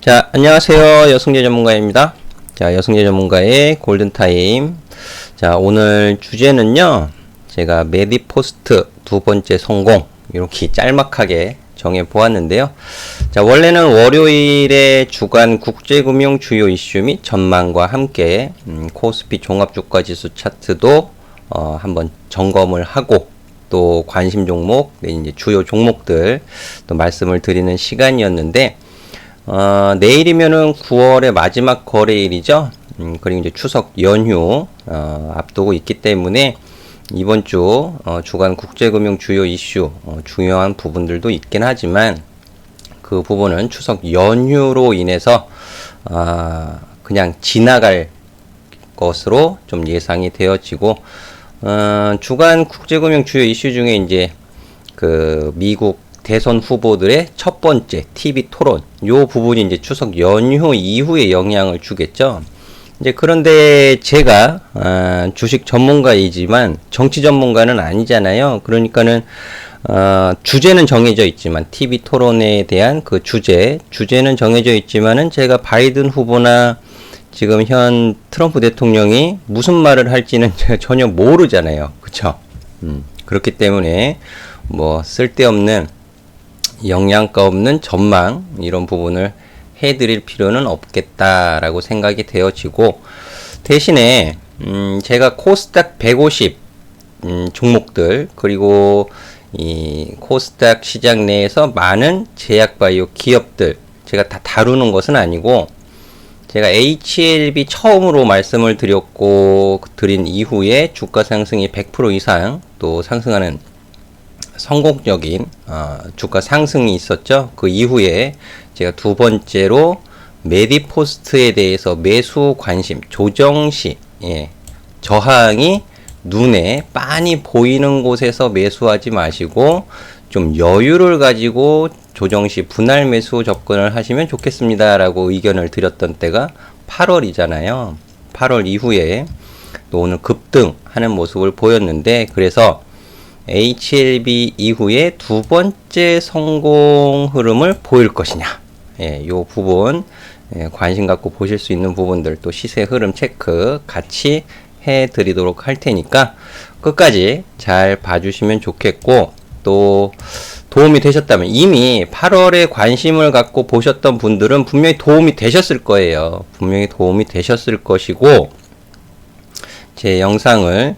자, 안녕하세요. 여승재 전문가입니다. 자, 여승재 전문가의 골든타임. 자, 오늘 주제는요, 제가 메디포스트 두 번째 성공, 이렇게 짤막하게 정해 보았는데요. 자, 원래는 월요일에 주간 국제금융 주요 이슈 및 전망과 함께, 코스피 종합주가지수 차트도, 한번 점검을 하고, 또 관심 종목, 이제 주요 종목들 또 말씀을 드리는 시간이었는데, 내일이면은 9월의 마지막 거래일이죠. 그리고 이제 추석 연휴, 앞두고 있기 때문에 이번 주, 주간 국제금융 주요 이슈, 중요한 부분들도 있긴 하지만 그 부분은 추석 연휴로 인해서, 그냥 지나갈 것으로 좀 예상이 되어지고, 주간 국제금융 주요 이슈 중에 이제 그 미국 대선 후보들의 첫 번째 TV 토론, 요 부분이 이제 추석 연휴 이후에 영향을 주겠죠. 이제 그런데 제가 주식 전문가이지만 정치 전문가는 아니잖아요. 그러니까는 주제는 정해져 있지만 TV 토론에 대한 그 주제는 정해져 있지만은 제가 바이든 후보나 지금 현 트럼프 대통령이 무슨 말을 할지는 제가 전혀 모르잖아요. 그쵸? 그렇기 때문에 뭐 쓸데없는 영양가 없는 전망 이런 부분을 해드릴 필요는 없겠다라고 생각이 되어지고, 대신에 제가 코스닥 150 종목들, 그리고 이 코스닥 시장 내에서 많은 제약바이오 기업들 제가 다 다루는 것은 아니고, 제가 HLB 처음으로 말씀을 드린 이후에 주가 상승이 100% 이상 또 상승하는 성공적인 주가 상승이 있었죠. 그 이후에 제가 두 번째로 메디포스트에 대해서 매수 관심 조정시, 저항이 눈에 빤히 보이는 곳에서 매수하지 마시고 좀 여유를 가지고 조정시 분할 매수 접근을 하시면 좋겠습니다 라고 의견을 드렸던 때가 8월이잖아요. 8월 이후에 또 오늘 급등하는 모습을 보였는데, 그래서 HLB 이후에 두 번째 성공 흐름을 보일 것이냐, 요 부분 관심 갖고 보실 수 있는 부분들, 또 시세 흐름 체크 같이 해 드리도록 할 테니까 끝까지 잘 봐주시면 좋겠고, 또 도움이 되셨다면, 이미 8월에 관심을 갖고 보셨던 분들은 분명히 도움이 되셨을 거예요. 분명히 도움이 되셨을 것이고, 제 영상을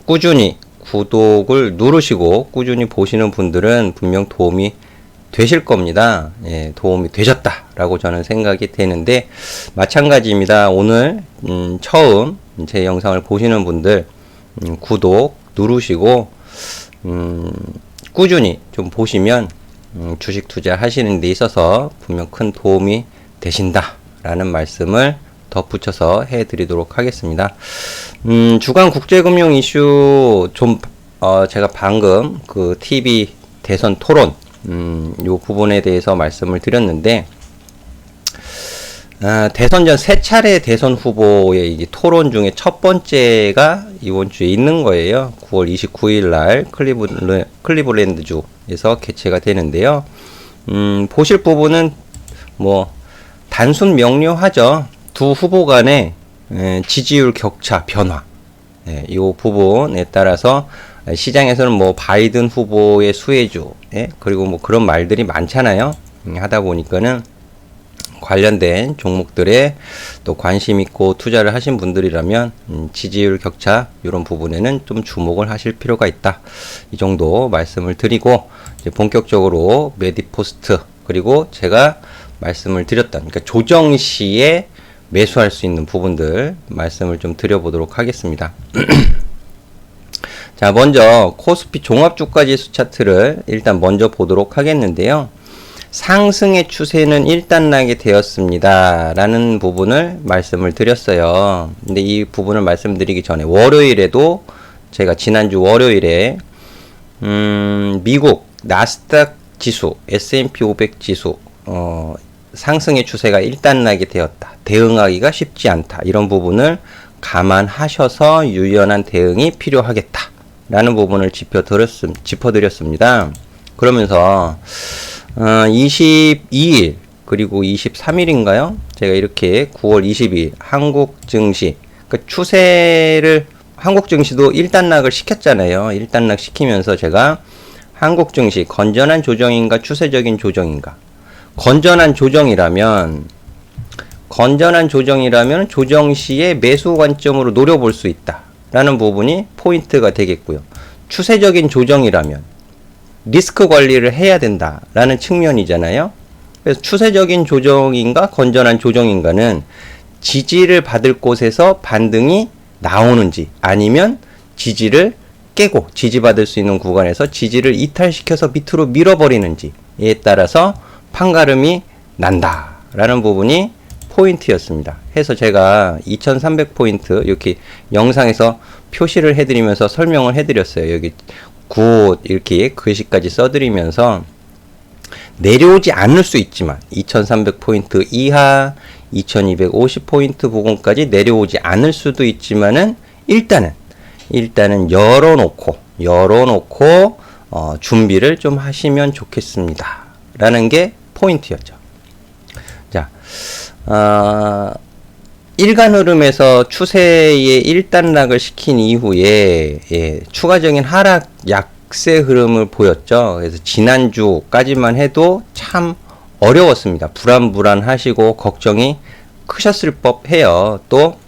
꾸준히 구독을 누르시고 꾸준히 보시는 분들은 분명 도움이 되실 겁니다. 도움이 되셨다라고 저는 생각이 되는데, 마찬가지입니다. 오늘 처음 제 영상을 보시는 분들 구독 누르시고 꾸준히 좀 보시면 주식 투자 하시는 데 있어서 분명 큰 도움이 되신다라는 말씀을 덧붙여서 해드리도록 하겠습니다. 주간 국제금융 이슈 제가 방금 그 TV 대선 토론, 요 부분에 대해서 말씀을 드렸는데, 대선 전 세 차례 대선 후보의 이 토론 중에 첫 번째가 이번 주에 있는 거예요. 9월 29일 날 클리블랜드주에서 개최가 되는데요. 보실 부분은 뭐 단순 명료하죠. 두 후보 간의 지지율 격차 변화, 이 부분에 따라서 시장에서는 뭐 바이든 후보의 수혜주, 그리고 뭐 그런 말들이 많잖아요. 하다 보니까는 관련된 종목들에 또 관심 있고 투자를 하신 분들이라면 지지율 격차 이런 부분에는 좀 주목을 하실 필요가 있다, 이 정도 말씀을 드리고, 이제 본격적으로 메디포스트, 그리고 제가 말씀을 드렸던, 그러니까 조정 시에 매수할 수 있는 부분들 말씀을 좀 드려보도록 하겠습니다. 자, 먼저 코스피 종합주가지수 차트를 일단 먼저 보도록 하겠는데요. 상승의 추세는 일단락이 되었습니다 라는 부분을 말씀을 드렸어요. 근데 이 부분을 말씀드리기 전에 월요일에도 제가 지난주 월요일에 미국 나스닥 지수, S&P 500 지수 상승의 추세가 일단락이 되었다, 대응하기가 쉽지 않다, 이런 부분을 감안하셔서 유연한 대응이 필요하겠다 라는 부분을 짚어드렸습니다. 그러면서 22일 그리고 23일인가요? 제가 이렇게 9월 22일 한국 증시, 그러니까 추세를 한국 증시도 1단락을 시켰잖아요. 1단락 시키면서 제가 한국 증시 건전한 조정인가 추세적인 조정인가? 건전한 조정이라면 조정 시에 매수 관점으로 노려볼 수 있다라는 부분이 포인트가 되겠고요. 추세적인 조정이라면 리스크 관리를 해야 된다라는 측면이잖아요. 그래서 추세적인 조정인가 건전한 조정인가는 지지를 받을 곳에서 반등이 나오는지 아니면 지지를 깨고 지지받을 수 있는 구간에서 지지를 이탈시켜서 밑으로 밀어버리는지에 따라서 판가름이 난다라는 부분이 포인트였습니다. 해서 제가 2300포인트 이렇게 영상에서 표시를 해드리면서 설명을 해드렸어요. 여기 굿 이렇게 글씨까지 써드리면서 내려오지 않을 수 있지만 2300포인트 이하 2250포인트 부근까지 내려오지 않을 수도 있지만은 일단은 열어놓고 준비를 좀 하시면 좋겠습니다 라는 게 포인트였죠. 자, 일간 흐름에서 추세의 1단락을 시킨 이후에 추가적인 하락 약세 흐름을 보였죠. 그래서 지난주까지만 해도 참 어려웠습니다. 불안하시고 걱정이 크셨을 법해요. 또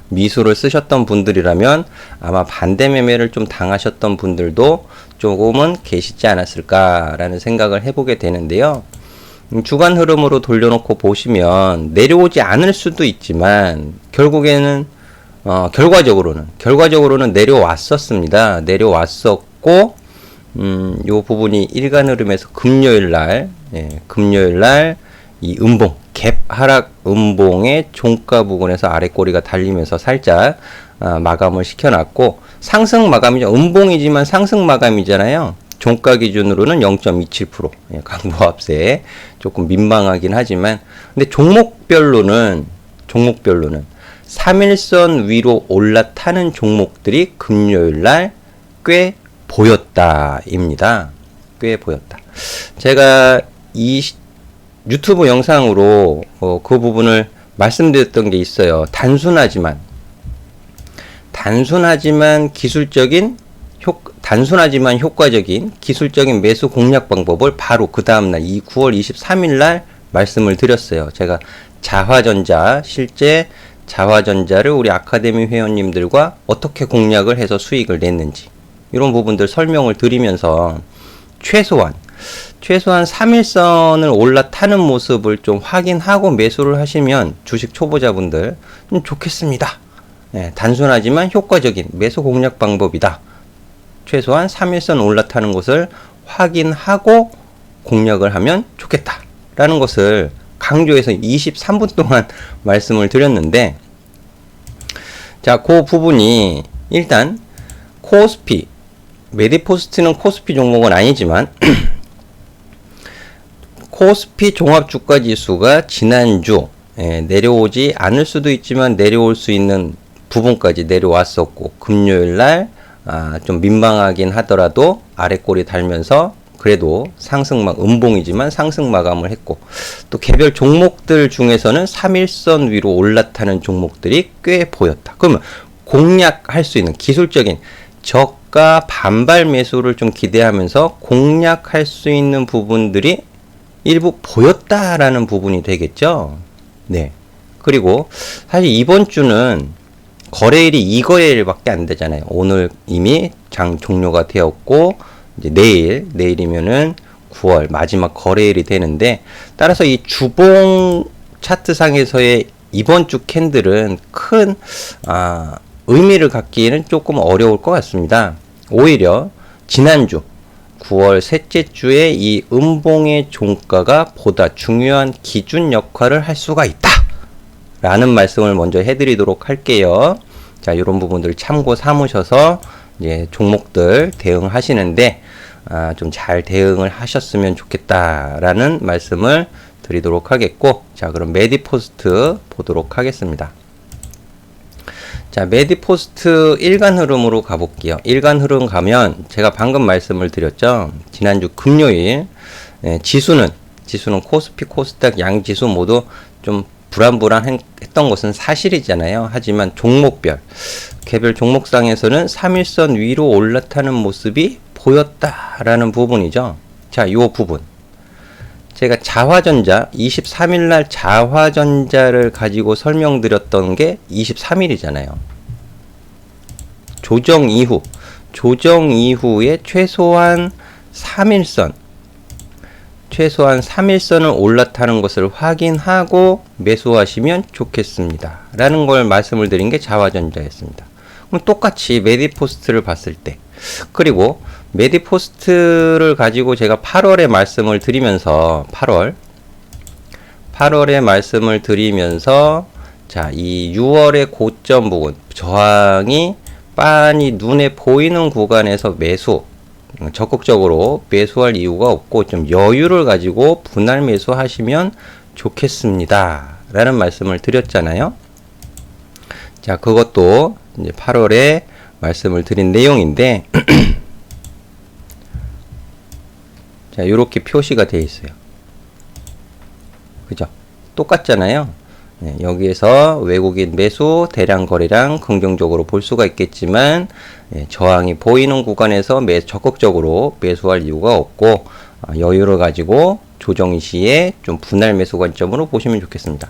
미수를 쓰셨던 분들이라면 아마 반대 매매를 좀 당하셨던 분들도 조금은 계시지 않았을까라는 생각을 해보게 되는데요. 주간 흐름으로 돌려놓고 보시면 내려오지 않을 수도 있지만 결국에는 결과적으로는 내려왔었습니다. 내려왔었고 요 부분이 일간 흐름에서 금요일 날 이 음봉 갭 하락 음봉의 종가 부근에서 아래 꼬리가 달리면서 살짝 마감을 시켜놨고 상승 마감이죠. 음봉이지만 상승 마감이잖아요. 종가 기준으로는 0.27% 강보합세 조금 민망하긴 하지만 근데 종목별로는 3일선 위로 올라타는 종목들이 금요일날 꽤 보였다입니다. 꽤 보였다. 제가 이 유튜브 영상으로 그 부분을 말씀드렸던 게 있어요. 단순하지만 효과적인 기술적인 매수 공략 방법을 바로 그 다음날 이 9월 23일날 말씀을 드렸어요. 제가 실제 자화전자를 우리 아카데미 회원님들과 어떻게 공략을 해서 수익을 냈는지 이런 부분들 설명을 드리면서 최소한 3일선을 올라타는 모습을 좀 확인하고 매수를 하시면 주식 초보자분들 좋겠습니다. 단순하지만 효과적인 매수 공략 방법이다. 최소한 3일선 올라타는 곳을 확인하고 공략을 하면 좋겠다 라는 것을 강조해서 23분 동안 말씀을 드렸는데, 자, 그 부분이 일단 코스피, 메디포스트는 코스피 종목은 아니지만 코스피 종합주가지수가 지난주 내려오지 않을 수도 있지만 내려올 수 있는 부분까지 내려왔었고, 금요일날 좀 민망하긴 하더라도 아래꼬리 달면서 그래도 음봉이지만 상승 마감을 했고, 또 개별 종목들 중에서는 3일선 위로 올라타는 종목들이 꽤 보였다. 그러면 공략할 수 있는 기술적인 저가 반발 매수를 좀 기대하면서 공략할 수 있는 부분들이 일부 보였다라는 부분이 되겠죠. 네. 그리고 사실 이번 주는 거래일이 2거래일밖에 안 되잖아요. 오늘 이미 장 종료가 되었고, 이제 내일이면은 9월 마지막 거래일이 되는데, 따라서 이 주봉 차트상에서의 이번 주 캔들은 큰 의미를 갖기에는 조금 어려울 것 같습니다. 오히려 지난주 9월 셋째 주에 이 음봉의 종가가 보다 중요한 기준 역할을 할 수가 있다 라는 말씀을 먼저 해드리도록 할게요. 자, 이런 부분들 참고 삼으셔서 이제 종목들 대응하시는데 좀 잘 대응을 하셨으면 좋겠다라는 말씀을 드리도록 하겠고, 자, 그럼 메디포스트 보도록 하겠습니다. 자, 메디포스트 일간 흐름으로 가볼게요. 일간 흐름 가면 제가 방금 말씀을 드렸죠. 지난주 금요일 지수는 지수는 코스피, 코스닥 양지수 모두 좀 불안불안했던 것은 사실이잖아요. 하지만 종목별, 개별 종목상에서는 3일선 위로 올라타는 모습이 보였다라는 부분이죠. 자, 요 부분. 제가 자화전자, 23일날 자화전자를 가지고 설명드렸던 게 23일이잖아요. 조정 이후에 최소한 3일선을 올라타는 것을 확인하고 매수하시면 좋겠습니다. 라는 걸 말씀을 드린 게 자화전자였습니다. 그럼 똑같이 메디포스트를 봤을 때, 그리고 메디포스트를 가지고 제가 8월에 말씀을 드리면서, 8월에 말씀을 드리면서, 자, 이 6월의 고점 부분, 저항이 빤히 눈에 보이는 구간에서 적극적으로 매수할 이유가 없고 좀 여유를 가지고 분할 매수하시면 좋겠습니다. 라는 말씀을 드렸잖아요. 자, 그것도 이제 8월에 말씀을 드린 내용인데, 자, 요렇게 표시가 되어 있어요. 그죠? 똑같잖아요. 네, 여기에서 외국인 매수, 대량 거래량 긍정적으로 볼 수가 있겠지만, 저항이 보이는 구간에서 적극적으로 매수할 이유가 없고, 여유를 가지고 조정 시에 좀 분할 매수 관점으로 보시면 좋겠습니다.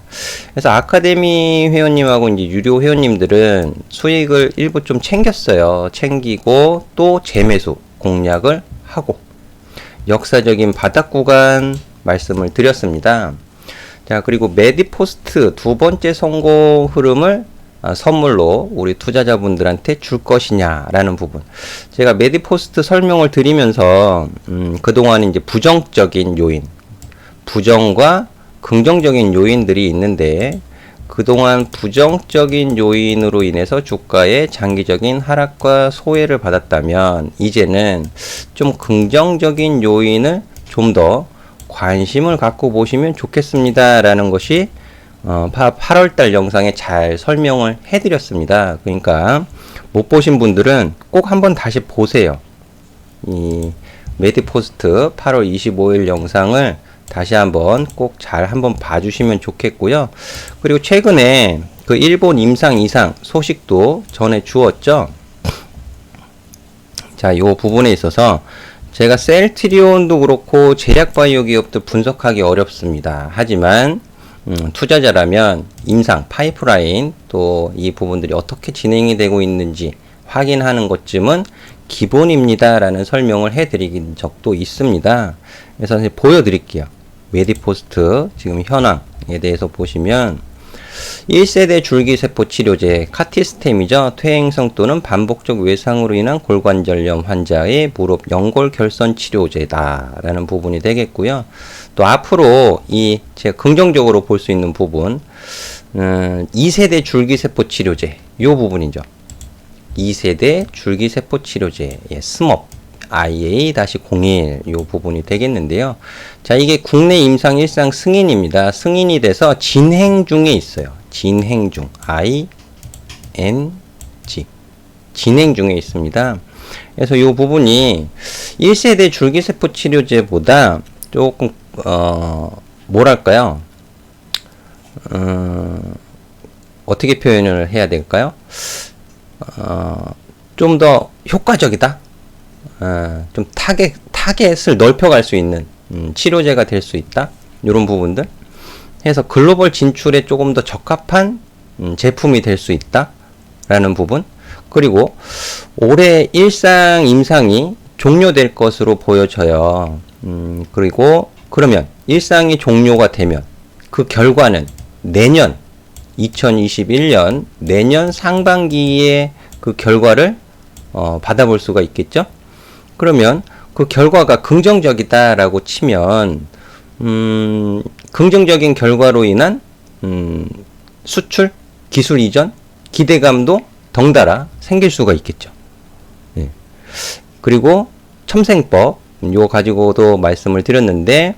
그래서 아카데미 회원님하고 이제 유료 회원님들은 수익을 일부 좀 챙겼어요. 챙기고 또 재매수 공략을 하고, 역사적인 바닥 구간 말씀을 드렸습니다. 자, 그리고 메디포스트 두 번째 성공 흐름을 선물로 우리 투자자분들한테 줄 것이냐라는 부분. 제가 메디포스트 설명을 드리면서 그동안 이제 부정적인 요인, 부정과 긍정적인 요인들이 있는데, 그동안 부정적인 요인으로 인해서 주가의 장기적인 하락과 소외를 받았다면, 이제는 좀 긍정적인 요인을 좀 더 관심을 갖고 보시면 좋겠습니다. 라는 것이 8월달 영상에 잘 설명을 해드렸습니다. 그러니까 못 보신 분들은 꼭 한번 다시 보세요. 이 메디포스트 8월 25일 영상을 다시 한번 꼭 잘 한번 봐주시면 좋겠고요. 그리고 최근에 그 일본 임상 이상 소식도 전해 주었죠. 자, 요 부분에 있어서 제가 셀트리온도 그렇고 제약바이오 기업도 분석하기 어렵습니다. 하지만 투자자라면 임상, 파이프라인 또 이 부분들이 어떻게 진행이 되고 있는지 확인하는 것쯤은 기본입니다. 라는 설명을 해드린 적도 있습니다. 그래서 보여드릴게요. 메디포스트 지금 현황에 대해서 보시면 1세대 줄기세포 치료제 카티스템이죠. 퇴행성 또는 반복적 외상으로 인한 골관절염 환자의 무릎 연골 결선 치료제다 라는 부분이 되겠고요. 또 앞으로 제가 긍정적으로 볼 수 있는 부분 2세대 줄기세포 치료제 요 부분이죠. 2세대 줄기세포 치료제 스멉 IA-01 요 부분이 되겠는데요. 자, 이게 국내 임상 1상 승인입니다. 승인이 돼서 진행 중에 있어요. 진행 중 ING 진행 중에 있습니다. 그래서 요 부분이 1세대 줄기세포 치료제보다 조금 뭐랄까요? 어떻게 표현을 해야 될까요? 좀 더 효과적이다. 좀 타겟을 넓혀갈 수 있는 치료제가 될 수 있다. 이런 부분들 해서 글로벌 진출에 조금 더 적합한 제품이 될 수 있다. 라는 부분. 그리고 올해 일상 임상이 종료될 것으로 보여져요. 그리고 그러면 일상이 종료가 되면 그 결과는 내년 2021년 내년 상반기에 그 결과를 받아볼 수가 있겠죠. 그러면 그 결과가 긍정적이다라고 치면 긍정적인 결과로 인한 수출, 기술 이전, 기대감도 덩달아 생길 수가 있겠죠. 예. 그리고 첨생법 요 가지고도 말씀을 드렸는데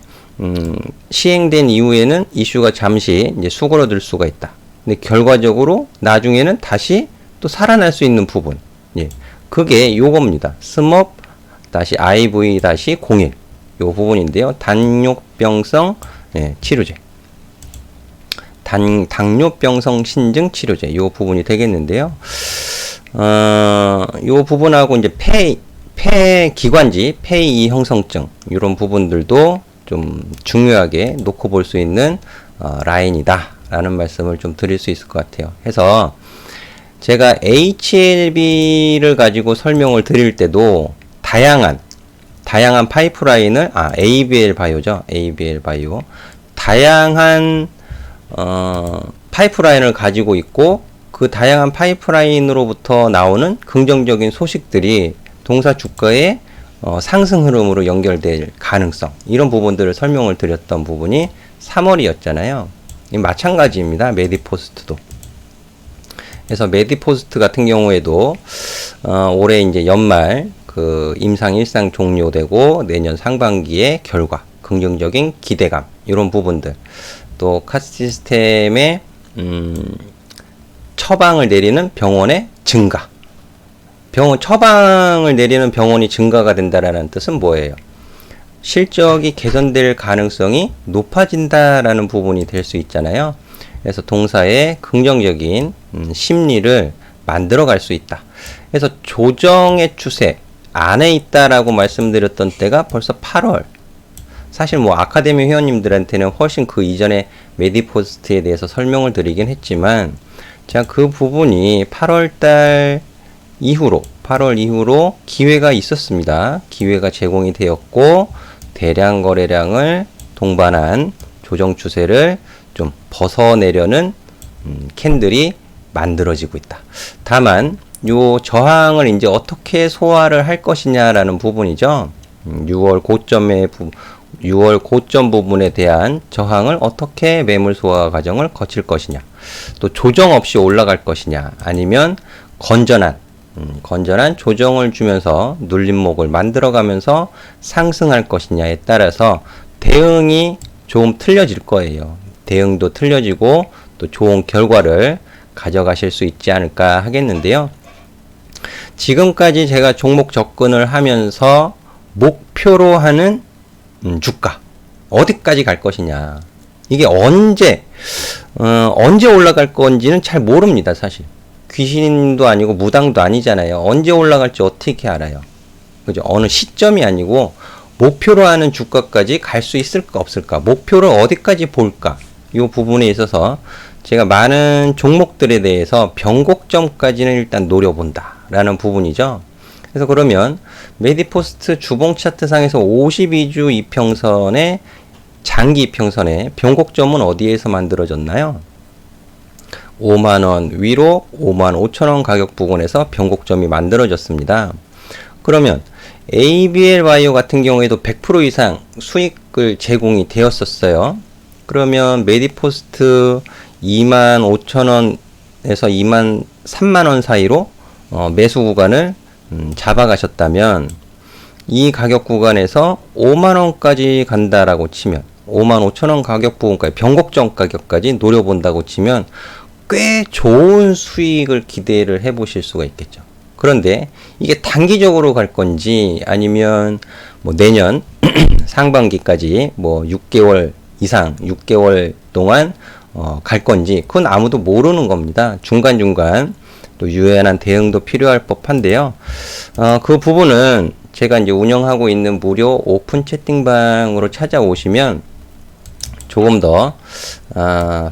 시행된 이후에는 이슈가 잠시 이제 수그러들 수가 있다. 근데 결과적으로 나중에는 다시 또 살아날 수 있는 부분. 예. 그게 요겁니다. 스멉-IV-01 요 부분인데요. 당뇨병성 치료제. 당뇨병성 신증 치료제. 요 부분이 되겠는데요. 요 부분하고 이제 폐 기관지, 폐이 형성증, 이런 부분들도 좀 중요하게 놓고 볼 수 있는 라인이다 라는 말씀을 좀 드릴 수 있을 것 같아요. 해서 제가 HLB를 가지고 설명을 드릴 때도 다양한 파이프라인을 ABL 바이오죠. ABL 바이오. 다양한 파이프라인을 가지고 있고 그 다양한 파이프라인으로부터 나오는 긍정적인 소식들이 동사 주가의 상승 흐름으로 연결될 가능성, 이런 부분들을 설명을 드렸던 부분이 3월이었잖아요. 마찬가지입니다. 메디포스트도. 그래서 메디포스트 같은 경우에도 올해 이제 연말 그 임상 일상 종료되고 내년 상반기의 결과, 긍정적인 기대감, 이런 부분들, 또 카스 시스템의 처방을 내리는 병원의 증가. 처방을 내리는 병원이 증가가 된다라는 뜻은 뭐예요? 실적이 개선될 가능성이 높아진다라는 부분이 될 수 있잖아요. 그래서 동사의 긍정적인 심리를 만들어 갈 수 있다. 그래서 조정의 추세 안에 있다라고 말씀드렸던 때가 벌써 8월. 사실 뭐 아카데미 회원님들한테는 훨씬 그 이전에 메디포스트에 대해서 설명을 드리긴 했지만, 제가 그 부분이 8월 이후로 기회가 있었습니다. 기회가 제공이 되었고, 대량 거래량을 동반한 조정 추세를 좀 벗어내려는 캔들이 만들어지고 있다. 다만 요 저항을 이제 어떻게 소화를 할 것이냐라는 부분이죠. 6월 고점 부분에 대한 저항을 어떻게 매물 소화 과정을 거칠 것이냐, 또 조정 없이 올라갈 것이냐, 아니면 건전한 조정을 주면서 눌림목을 만들어가면서 상승할 것이냐에 따라서 대응이 조금 틀려질 거예요. 대응도 틀려지고 또 좋은 결과를 가져가실 수 있지 않을까 하겠는데요. 지금까지 제가 종목 접근을 하면서 목표로 하는 주가 어디까지 갈 것이냐, 이게 언제 올라갈 건지는 잘 모릅니다. 사실 귀신도 아니고 무당도 아니잖아요. 언제 올라갈지 어떻게 알아요? 그죠? 어느 시점이 아니고 목표로 하는 주가까지 갈 수 있을까 없을까, 목표를 어디까지 볼까, 이 부분에 있어서 제가 많은 종목들에 대해서 변곡점까지는 일단 노려본다 라는 부분이죠. 그래서 그러면 메디포스트 주봉 차트상에서 52주 이평선의 장기 이평선의 변곡점은 어디에서 만들어졌나요? 5만원 위로 55,000원 가격 부근에서 변곡점이 만들어졌습니다. 그러면 ABL 바이오 같은 경우에도 100% 이상 수익을 제공이 되었었어요. 그러면 메디포스트 25,000원에서 3만원 사이로 매수 구간을 잡아가셨다면, 이 가격 구간에서 5만원까지 간다라고 치면, 55,000원 가격 부분까지, 변곡점 가격까지 노려본다고 치면 꽤 좋은 수익을 기대를 해 보실 수가 있겠죠. 그런데 이게 단기적으로 갈 건지, 아니면 뭐 내년 상반기까지 뭐 6개월 이상, 6개월 동안 갈 건지, 그건 아무도 모르는 겁니다. 중간중간 또 유연한 대응도 필요할 법한데요. 그 부분은 제가 이제 운영하고 있는 무료 오픈 채팅방으로 찾아오시면 조금 더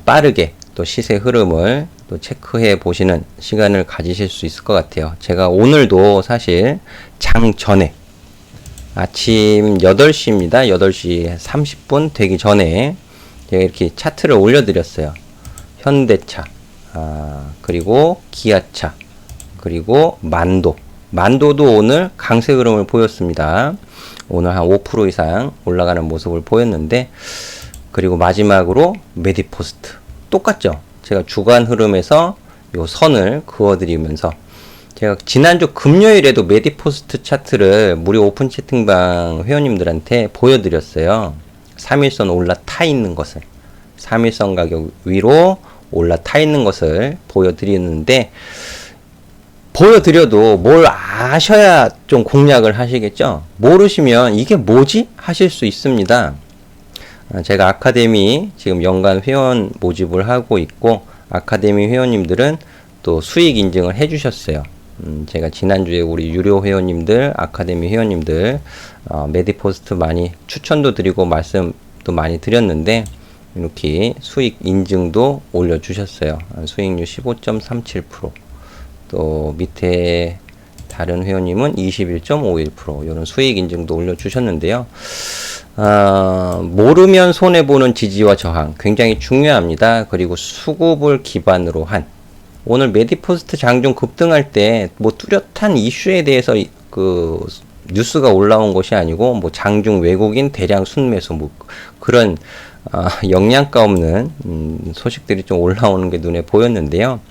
빠르게 또 시세 흐름을 또 체크해 보시는 시간을 가지실 수 있을 것 같아요. 제가 오늘도 사실 장 전에 아침 8시입니다. 8시 30분 되기 전에 제가 이렇게 차트를 올려드렸어요. 현대차, 그리고 기아차, 그리고 만도도 오늘 강세 흐름을 보였습니다. 오늘 한 5% 이상 올라가는 모습을 보였는데, 그리고 마지막으로 메디포스트 똑같죠. 제가 주간 흐름에서 요 선을 그어드리면서, 제가 지난주 금요일에도 메디포스트 차트를 무료 오픈 채팅방 회원님들한테 보여드렸어요. 3일선 올라타 있는 것을, 3일선 가격 위로 올라타 있는 것을 보여드리는데, 보여드려도 뭘 아셔야 좀 공략을 하시겠죠? 모르시면 이게 뭐지? 하실 수 있습니다. 제가 아카데미 지금 연간 회원 모집을 하고 있고, 아카데미 회원님들은 또 수익 인증을 해주셨어요. 제가 지난주에 우리 유료 회원님들, 아카데미 회원님들, 메디포스트 많이 추천도 드리고 말씀도 많이 드렸는데, 이렇게 수익 인증도 올려주셨어요. 수익률 15.37%. 또 밑에 다른 회원님은 21.51% 이런 수익 인증도 올려주셨는데요. 모르면 손해보는 지지와 저항 굉장히 중요합니다. 그리고 수급을 기반으로 한, 오늘 메디포스트 장중 급등할 때 뭐 뚜렷한 이슈에 대해서 그 뉴스가 올라온 것이 아니고, 뭐 장중 외국인 대량 순매수 뭐 그런 영양가 없는 소식들이 좀 올라오는 게 눈에 보였는데요.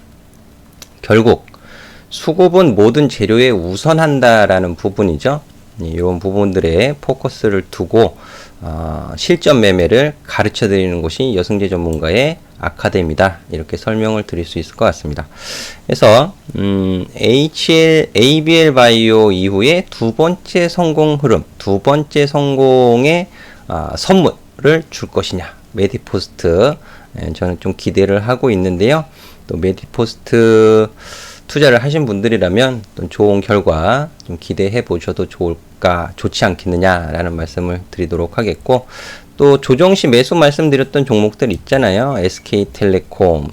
결국 수급은 모든 재료에 우선한다라는 부분이죠. 이런 부분들에 포커스를 두고 실전 매매를 가르쳐 드리는 곳이 여승재 전문가의 아카데미다, 이렇게 설명을 드릴 수 있을 것 같습니다. 그래서 ABL 바이오 이후에 두 번째 성공 흐름, 두 번째 성공의 선물을 줄 것이냐, 메디포스트, 저는 좀 기대를 하고 있는데요. 또 메디포스트 투자를 하신 분들이라면 또 좋은 결과 좀 기대해 보셔도 좋지 않겠느냐라는 말씀을 드리도록 하겠고, 또 조정시 매수 말씀드렸던 종목들 있잖아요. SK텔레콤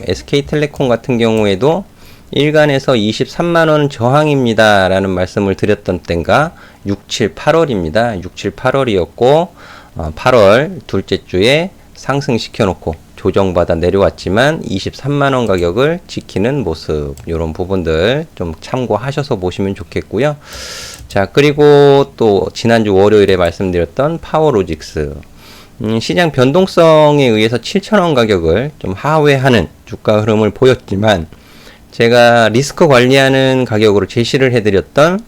같은 경우에도 일간에서 23만원 저항입니다 라는 말씀을 드렸던 때가 6, 7, 8월입니다. 6, 7, 8월이었고 8월 둘째 주에 상승시켜 놓고 조정받아 내려왔지만 23만원 가격을 지키는 모습, 이런 부분들 좀 참고하셔서 보시면 좋겠고요. 자, 그리고 또 지난주 월요일에 말씀드렸던 파워로직스, 시장 변동성에 의해서 7,000원 가격을 좀 하회하는 주가 흐름을 보였지만, 제가 리스크 관리하는 가격으로 제시를 해드렸던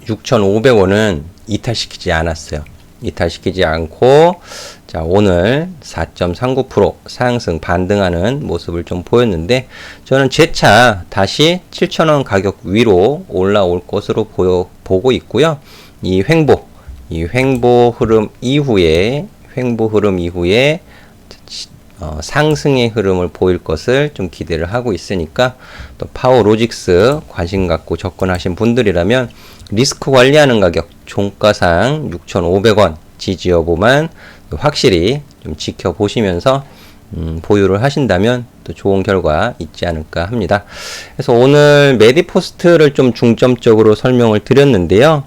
6,500원은 이탈시키지 않았어요. 이탈시키지 않고, 자, 오늘 4.39% 상승 반등하는 모습을 좀 보였는데, 저는 재차 다시 7,000원 가격 위로 올라올 것으로 보고 있고요. 이 횡보 흐름 이후에 상승의 흐름을 보일 것을 좀 기대를 하고 있으니까, 또 파워로직스 관심 갖고 접근하신 분들이라면 리스크 관리하는 가격 종가상 6,500원 지지 여부만 확실히 좀 지켜보시면서 보유를 하신다면 또 좋은 결과 있지 않을까 합니다. 그래서 오늘 메디포스트를 좀 중점적으로 설명을 드렸는데요.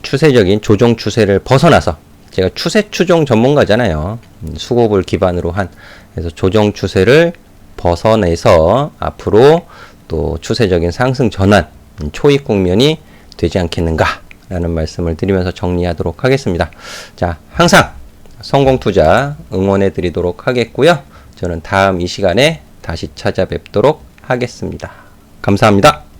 추세적인 조정 추세를 벗어나서, 제가 추세 추종 전문가잖아요. 수급을 기반으로 한, 그래서 조정 추세를 벗어내서 앞으로 또 추세적인 상승 전환, 초입 국면이 되지 않겠는가 라는 말씀을 드리면서 정리하도록 하겠습니다. 자, 항상 성공 투자 응원해 드리도록 하겠고요. 저는 다음 이 시간에 다시 찾아뵙도록 하겠습니다. 감사합니다.